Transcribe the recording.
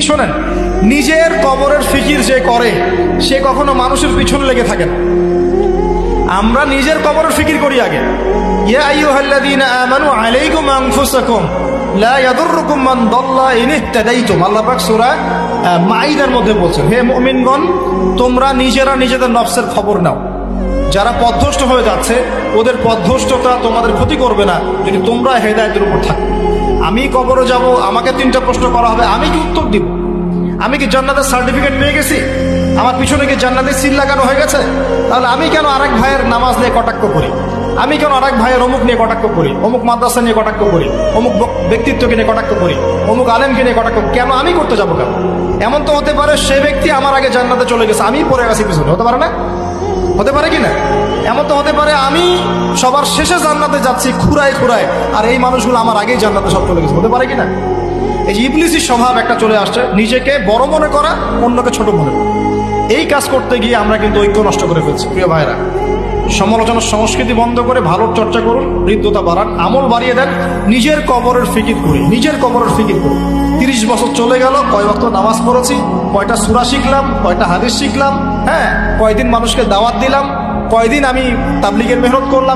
শোনেন, নিজের কবরের ফিকির যে করে সে কখনো মানুষের পিছনে লেগে থাকে না। আমরা নিজের কবরের ফিকির করি আগে। ইয়া আইয়ুহাল্লাযীনা আমানু আলাইকুম আনফুসাকুম লা ইয়াদুররুকুম মান দাল্লা ইন ইহতাদাইতুম। আল্লাহ পাক সূরা মাইদার মধ্যে বলছেন, হে মুমিনগণ, তোমরা নিজেরা নিজেদের নফসের খবর নাও। যারা পথভ্রষ্ট হয়ে যাচ্ছে ওদের পথভ্রষ্টতা তোমাদের ক্ষতি করবে না যদি তোমরা হেদায়েতের উপর থাকো। আমি কবরে যাব, আমাকে 3টা প্রশ্ন করা হবে, আমি কি উত্তর দিব? আমি কি জান্নাতের সার্টিফিকেট পেয়ে গেছি? আমার পিছনে কি জান্নাতের সিল লাগানো হয়ে গেছে? তাহলে আমি কেন আরেক ভাইয়ের নামাজ নিয়ে কটাক্ষ করি? আমি কেন আরেক ভাইয়ের অমুক নিয়ে কটাক্ষ করি, অমুক মাদ্রাসা নিয়ে কটাক্ষ করি, অমুক ব্যক্তিত্বকে নিয়ে কটাক্ষ করি, অমুক আলেমকে নিয়ে কটাক্ষ? কেন আমি করতে যাবো কেন? এমন তো হতে পারে সে ব্যক্তি আমার আগে জান্নাতে চলে গেছে, আমি পড়ে গেছি পিছনে, হতে পারে না? হতে পারে কি না? এমন তো হতে পারে আমি সবার শেষে জান্নাতে যাচ্ছি খুঁড়ায় খুঁড়ায়, আর এই মানুষগুলো আমার আগেই জান্নাতে সব চলে গেছে, হতে পারে কি না? এই যে ইবলিসি স্বভাব একটা চলে আসছে, নিজেকে বড় মনে করা, অন্যকে ছোট মনে করা। এই কাজ করতে গিয়ে আমরা কিন্তু ঐক্য নষ্ট করে ফেলছি। প্রিয় ভাইরা, সমালোচনার সংস্কৃতি বন্ধ করে ভালোর চর্চা করুন, হৃদ্যতা বাড়ান, আমল বাড়িয়ে দেন, নিজের কবরের ফিকির করি, নিজের কবরের ফিকির করি। 30 বছর চলে গেল, কয় ওয়াক্ত নামাজ পড়েছি, কয়টা সূরা শিখলাম, কয়টা হাদিস শিখলাম, হ্যাঁ, কয়দিন মানুষকে দাওয়াত দিলাম, কয়দিন আমি তাবলীগের মেহনত করলাম।